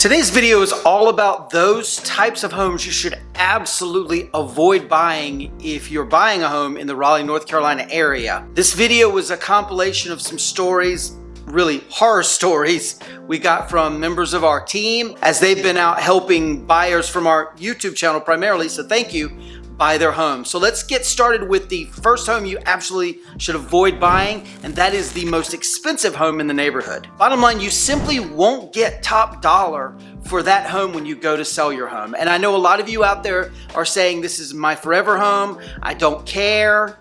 Today's video is all about those types of homes you should absolutely avoid buying if you're buying a home in the Raleigh, North Carolina area. This video was a compilation of some stories, really horror stories, we got from members of our team as they've been out helping buyers from our YouTube channel primarily, so thank you, buy their home. So let's get started with the first home you absolutely should avoid buying, and that is the most expensive home in the neighborhood. Bottom line, you simply won't get top dollar for that home when you go to sell your home. And I know a lot of you out there are saying, this is my forever home, I don't care,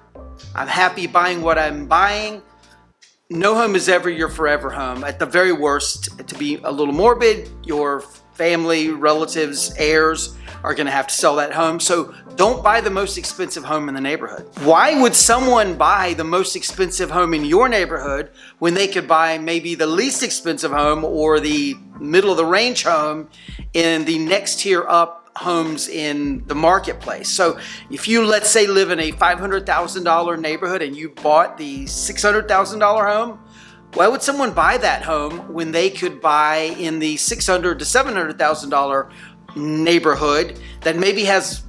I'm happy buying what I'm buying. No home is ever your forever home. At the very worst, to be a little morbid, your family, relatives, heirs are going to have to sell that home. So don't buy the most expensive home in the neighborhood. Why would someone buy the most expensive home in your neighborhood when they could buy maybe the least expensive home or the middle of the range home in the next tier up homes in the marketplace? So if you, let's say, live in a $500,000 neighborhood and you bought the $600,000 home, why would someone buy that home when they could buy in the $600,000 to $700,000 neighborhood that maybe has,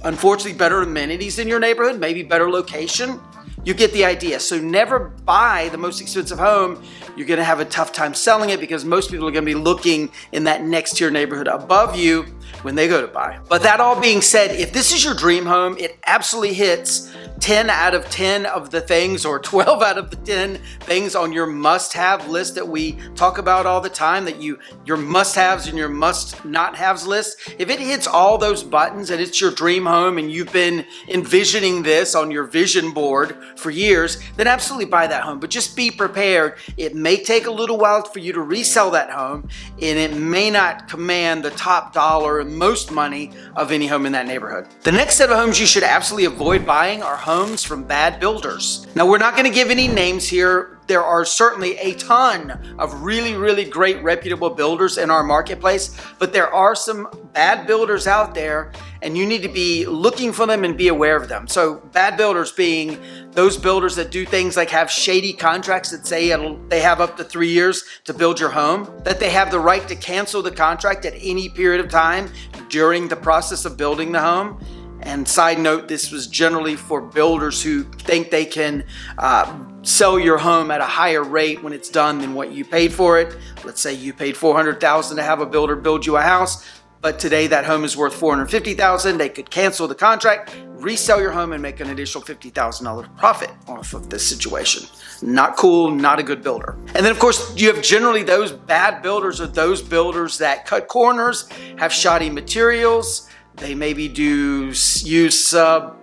unfortunately, better amenities in your neighborhood, maybe better location? You get the idea. So never buy the most expensive home. You're going to have a tough time selling it because most people are going to be looking in that next tier neighborhood above you when they go to buy. But that all being said, if this is your dream home, it absolutely hits 10 out of 10 of the things, or 12 out of the 10 things on your must-have list that we talk about all the time, that your must-haves and your must-not-haves list. If it hits all those buttons and it's your dream home and you've been envisioning this on your vision board for years, then absolutely buy that home. But just be prepared. It may take a little while for you to resell that home, and it may not command the top dollar and most money of any home in that neighborhood. The next set of homes you should absolutely avoid buying are homes from bad builders. Now, we're not going to give any names here. There are certainly a ton of really great reputable builders in our marketplace, but there are some bad builders out there, and you need to be looking for them and be aware of them. So bad builders being those builders that do things like have shady contracts that say they have up to 3 years to build your home, that they have the right to cancel the contract at any period of time during the process of building the home. And side note, this was generally for builders who think they can sell your home at a higher rate when it's done than what you paid for it. Let's say you paid $400,000 to have a builder build you a house, but today that home is worth $450,000. They could cancel the contract, resell your home, and make an additional $50,000 profit off of this situation. Not cool, not a good builder. And then, of course, you have generally those bad builders or those builders that cut corners, have shoddy materials. They maybe use subpar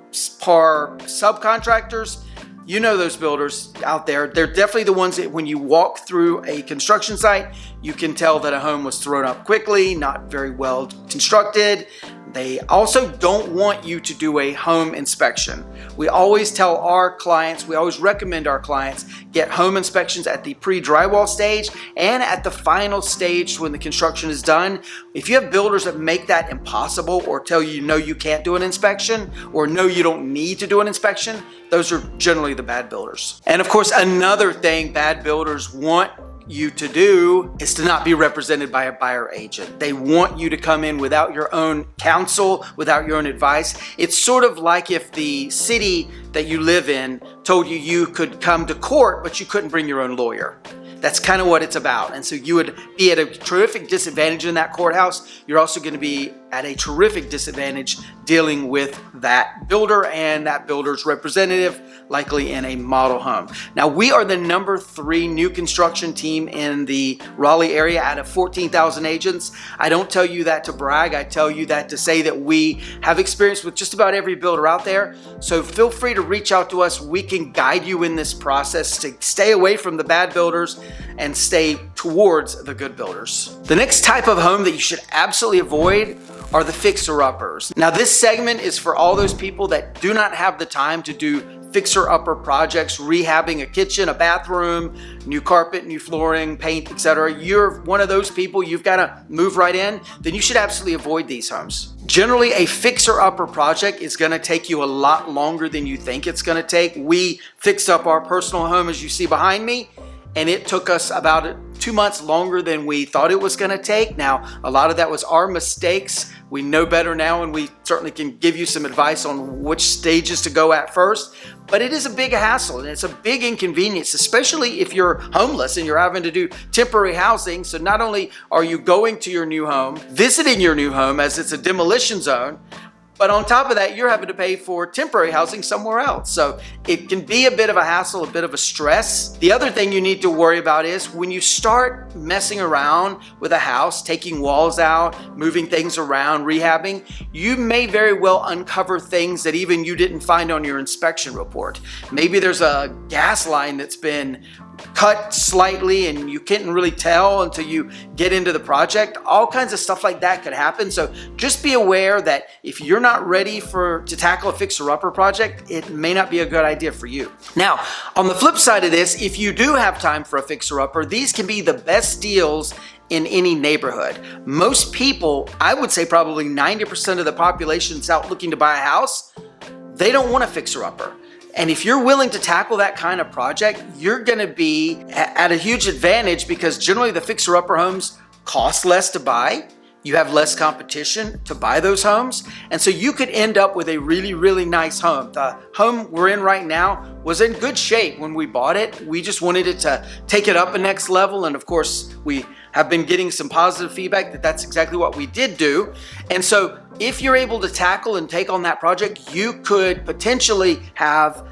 subcontractors. You know those builders out there. They're definitely the ones that when you walk through a construction site, you can tell that a home was thrown up quickly, not very well constructed. They also don't want you to do a home inspection. We always tell our clients, we always recommend our clients get home inspections at the pre-drywall stage and at the final stage when the construction is done. If you have builders that make that impossible or tell you no, you can't do an inspection, or no, you don't need to do an inspection, those are generally the bad builders. And of course, another thing bad builders want you to do is to not be represented by a buyer agent. They want you to come in without your own counsel, without your own advice. It's sort of like if the city that you live in told you you could come to court, but you couldn't bring your own lawyer. That's kind of what it's about. And so you would be at a terrific disadvantage in that courthouse. You're also going to be at a terrific disadvantage dealing with that builder and that builder's representative, likely in a model home. Now, we are the number 3 new construction team in the Raleigh area out of 14,000 agents. I don't tell you that to brag. I tell you that to say that we have experience with just about every builder out there. So feel free to reach out to us. We can guide you in this process to stay away from the bad builders and stay towards the good builders. The next type of home that you should absolutely avoid are the fixer-uppers. Now, this segment is for all those people that do not have the time to do fixer-upper projects, rehabbing a kitchen, a bathroom, new carpet, new flooring, paint, etc. You're one of those people, you've got to move right in, then you should absolutely avoid these homes. Generally, a fixer-upper project is going to take you a lot longer than you think it's going to take. We fixed up our personal home, as you see behind me, and it took us about 2 months longer than we thought it was going to take. Now, a lot of that was our mistakes. We know better now, and we certainly can give you some advice on which stages to go at first. But it is a big hassle and it's a big inconvenience, especially if you're homeless and you're having to do temporary housing. So not only are you going to your new home, visiting your new home as it's a demolition zone, but on top of that, you're having to pay for temporary housing somewhere else. So it can be a bit of a hassle, a bit of a stress. The other thing you need to worry about is when you start messing around with a house, taking walls out, moving things around, rehabbing, you may very well uncover things that even you didn't find on your inspection report. Maybe there's a gas line that's been cut slightly and you couldn't really tell until you get into the project. All kinds of stuff like that could happen. So just be aware that if you're not ready to tackle a fixer-upper project, it may not be a good idea for you. Now, on the flip side of this, if you do have time for a fixer-upper, these can be the best deals in any neighborhood. Most people, I would say probably 90% of the population that's out looking to buy a house, they don't want a fixer-upper. And if you're willing to tackle that kind of project, you're going to be at a huge advantage because generally the fixer-upper homes cost less to buy. You have less competition to buy those homes. And so you could end up with a really, really nice home. The home we're in right now was in good shape when we bought it. We just wanted it to take it up a next level. And of course, we have been getting some positive feedback that that's exactly what we did do. And so if you're able to tackle and take on that project, you could potentially have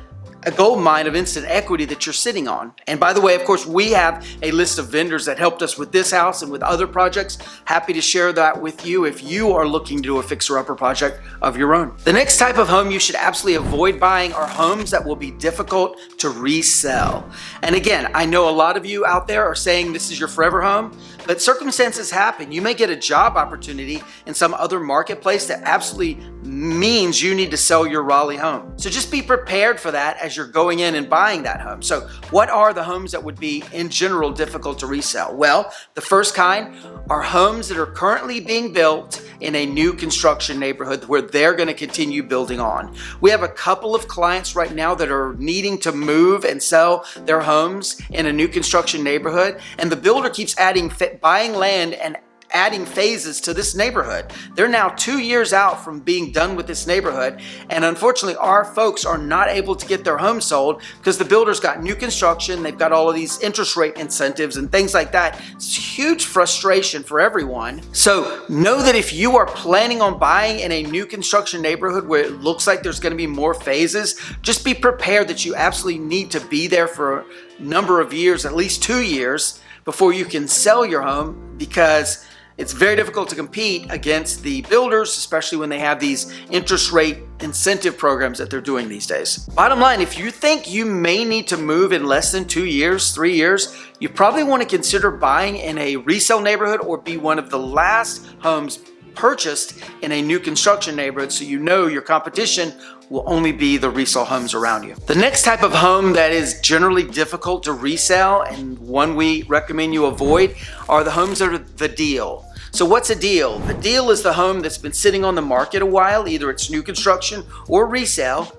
a gold mine of instant equity that you're sitting on. And by the way, of course, we have a list of vendors that helped us with this house and with other projects. Happy to share that with you if you are looking to do a fixer-upper project of your own. The next type of home you should absolutely avoid buying are homes that will be difficult to resell. And again, I know a lot of you out there are saying this is your forever home, but circumstances happen. You may get a job opportunity in some other marketplace that absolutely means you need to sell your Raleigh home. So just be prepared for that as you're going in and buying that home. So what are the homes that would be in general difficult to resell? Well, the first kind are homes that are currently being built in a new construction neighborhood where they're going to continue building on. We have a couple of clients right now that are needing to move and sell their homes in a new construction neighborhood, and the builder keeps buying land and adding phases to this neighborhood. They're now 2 years out from being done with this neighborhood, and unfortunately our folks are not able to get their home sold because the builder's got new construction, they've got all of these interest rate incentives and things like that. It's huge frustration for everyone. So know that if you are planning on buying in a new construction neighborhood where it looks like there's going to be more phases, just be prepared that you absolutely need to be there for a number of years, at least 2 years, before you can sell your home, because it's very difficult to compete against the builders, especially when they have these interest rate incentive programs that they're doing these days. Bottom line, if you think you may need to move in less than 2 years, 3 years, you probably want to consider buying in a resale neighborhood or be one of the last homes purchased in a new construction neighborhood, so you know your competition will only be the resale homes around you. The next type of home that is generally difficult to resell and one we recommend you avoid are the homes that are the deal. So what's a deal? The deal is the home that's been sitting on the market a while, either it's new construction or resale,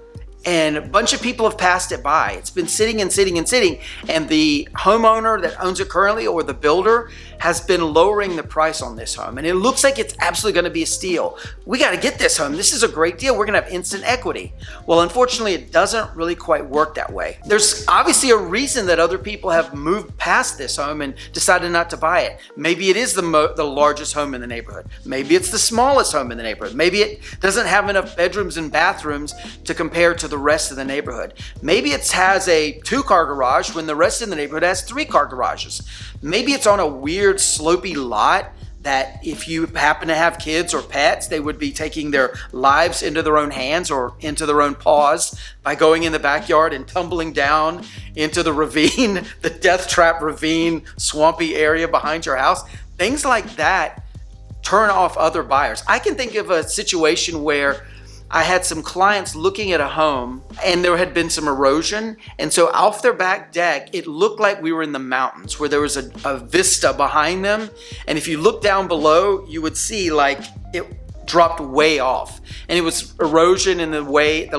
and a bunch of people have passed it by. It's been sitting and sitting and sitting, and the homeowner that owns it currently or the builder has been lowering the price on this home, and it looks like it's absolutely going to be a steal. We got to get this home. This is a great deal. We're going to have instant equity. Well, unfortunately, it doesn't really quite work that way. There's obviously a reason that other people have moved past this home and decided not to buy it. Maybe it is the largest home in the neighborhood. Maybe it's the smallest home in the neighborhood. Maybe it doesn't have enough bedrooms and bathrooms to compare to the rest of the neighborhood. Maybe it has a 2-car garage when the rest of the neighborhood has 3-car garages. Maybe it's on a weird slopey lot that if you happen to have kids or pets, they would be taking their lives into their own hands or into their own paws by going in the backyard and tumbling down into the ravine, the death trap ravine, swampy area behind your house. Things like that turn off other buyers. I can think of a situation where I had some clients looking at a home and there had been some erosion, and so off their back deck it looked like we were in the mountains where there was a vista behind them, and if you look down below you would see like it dropped way off, and it was erosion in the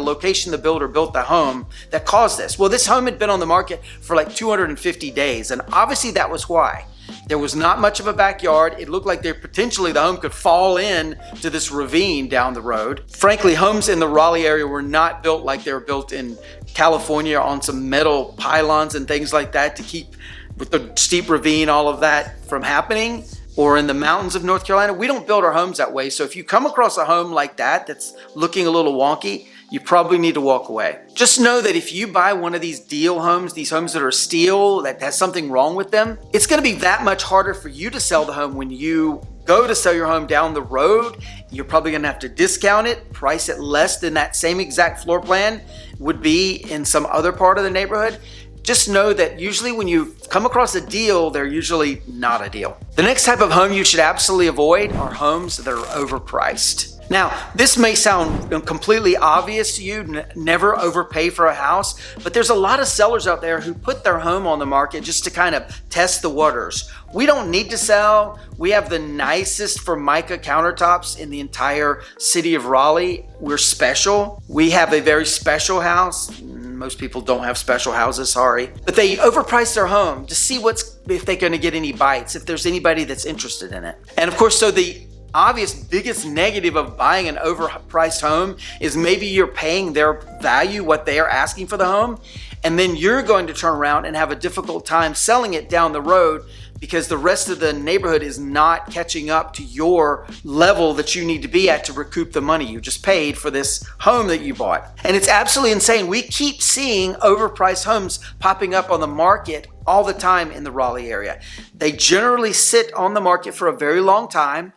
location the builder built the home that caused this. Well, this home had been on the market for like 250 days, and obviously that was why. There was not much of a backyard. It looked like potentially the home could fall in to this ravine down the road. Frankly, homes in the Raleigh area were not built like they were built in California on some metal pylons and things like that to keep with the steep ravine, all of that from happening. Or in the mountains of North Carolina, we don't build our homes that way. So if you come across a home like that that's looking a little wonky, you probably need to walk away. Just know that if you buy one of these deal homes, these homes that are steel, that has something wrong with them, it's gonna be that much harder for you to sell the home when you go to sell your home down the road. You're probably gonna have to discount it, price it less than that same exact floor plan would be in some other part of the neighborhood. Just know that usually when you come across a deal, they're usually not a deal. The next type of home you should absolutely avoid are homes that are overpriced. Now, this may sound completely obvious to you, never overpay for a house, but there's a lot of sellers out there who put their home on the market just to kind of test the waters. We don't need to sell. We have the nicest Formica countertops in the entire city of Raleigh. We're special. We have a very special house. Most people don't have special houses, sorry. But they overprice their home to see if they're gonna get any bites, if there's anybody that's interested in it. And of course, so the obvious biggest negative of buying an overpriced home is maybe you're paying their value, what they are asking for the home, and then you're going to turn around and have a difficult time selling it down the road because the rest of the neighborhood is not catching up to your level that you need to be at to recoup the money you just paid for this home that you bought. And it's absolutely insane. We keep seeing overpriced homes popping up on the market all the time in the Raleigh area. They generally sit on the market for a very long time,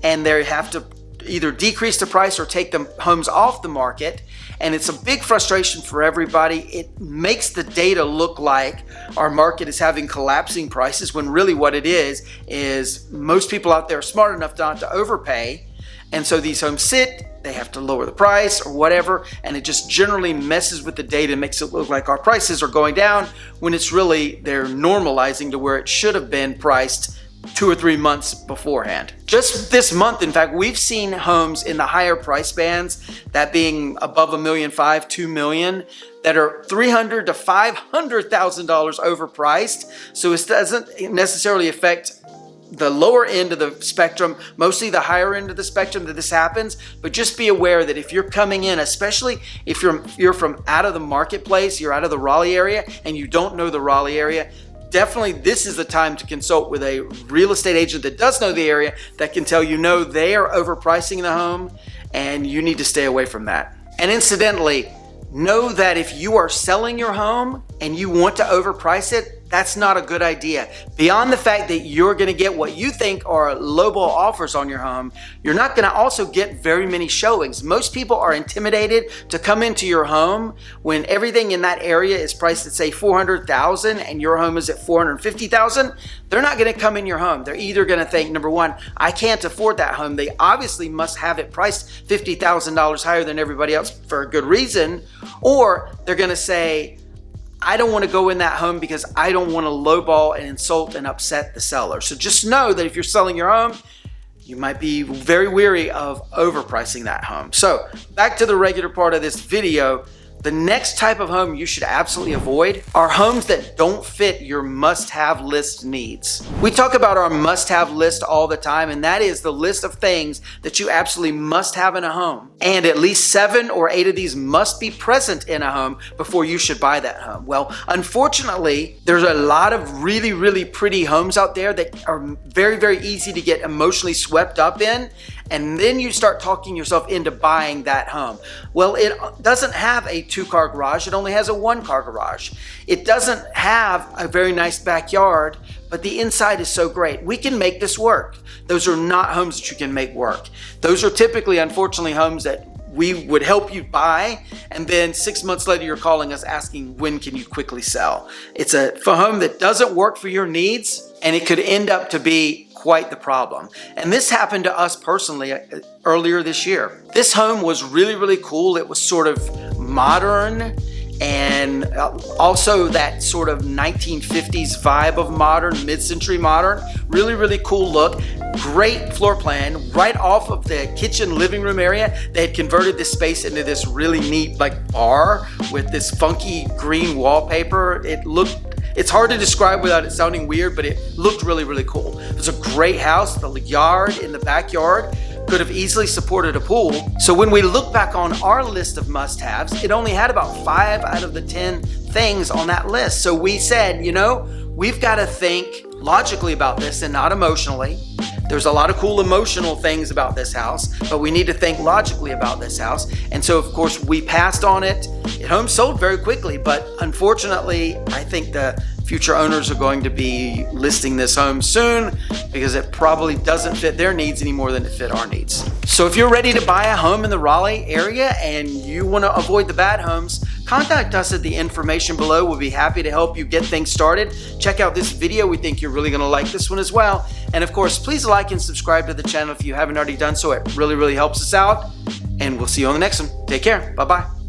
and they have to either decrease the price or take the homes off the market. And it's a big frustration for everybody. It makes the data look like our market is having collapsing prices when really what it is most people out there are smart enough not to overpay. And so these homes sit, they have to lower the price or whatever, and it just generally messes with the data and makes it look like our prices are going down when it's really they're normalizing to where it should have been priced 2 or 3 months beforehand. Just this month, in fact, we've seen homes in the higher price bands, that being above $1.5 million, $2 million, that are $300,000 to $500,000 overpriced. So it doesn't necessarily affect the lower end of the spectrum, mostly the higher end of the spectrum that this happens. But just be aware that if you're coming in, especially if you're from out of the marketplace, you're out of the Raleigh area and you don't know the Raleigh area, definitely this is the time to consult with a real estate agent that does know the area that can tell you, no, they are overpricing the home and you need to stay away from that. And incidentally, know that if you are selling your home and you want to overprice it, that's not a good idea. Beyond the fact that you're gonna get what you think are lowball offers on your home, you're not gonna also get very many showings. Most people are intimidated to come into your home when everything in that area is priced at say $400,000 and your home is at $450,000. They're not gonna come in your home. They're either gonna think, number one, I can't afford that home. They obviously must have it priced $50,000 higher than everybody else for a good reason, or they're gonna say, I don't want to go in that home because I don't want to lowball and insult and upset the seller. So just know that if you're selling your home, you might be very weary of overpricing that home. So back to the regular part of this video. The next type of home you should absolutely avoid are homes that don't fit your must-have list needs. We talk about our must-have list all the time, and that is the list of things that you absolutely must have in a home. And at least 7 or 8 of these must be present in a home before you should buy that home. Well, unfortunately, there's a lot of really, really pretty homes out there that are very, very easy to get emotionally swept up in. And then you start talking yourself into buying that home. Well, it doesn't have a 2-car garage. It only has a 1-car garage. It doesn't have a very nice backyard, but the inside is so great. We can make this work. Those are not homes that you can make work. Those are typically, unfortunately, homes that we would help you buy, and then 6 months later you're calling us asking, when can you quickly sell? It's a home that doesn't work for your needs, and it could end up to be quite the problem. And this happened to us personally earlier this year. This home was really, really cool. It was sort of modern and also that sort of 1950s vibe of modern, mid-century modern. Really, really cool look. Great floor plan. Right off of the kitchen living room area, they had converted this space into this really neat like bar with this funky green wallpaper. It looked It's hard to describe without it sounding weird, but it looked really, really cool. It was a great house. The yard in the backyard could have easily supported a pool. So when we look back on our list of must-haves, it only had about 5 out of the 10 things on that list. So we said, you know, we've got to think logically about this and not emotionally. There's a lot of cool emotional things about this house, but we need to think logically about this house. And so, of course, we passed on it. The home sold very quickly, but unfortunately, I think the future owners are going to be listing this home soon because it probably doesn't fit their needs any more than it fit our needs. So if you're ready to buy a home in the Raleigh area and you want to avoid the bad homes, contact us at the information below. We'll be happy to help you get things started. Check out this video. We think you're really going to like this one as well. And of course, please like and subscribe to the channel if you haven't already done so. It really, really helps us out. And we'll see you on the next one. Take care. Bye-bye.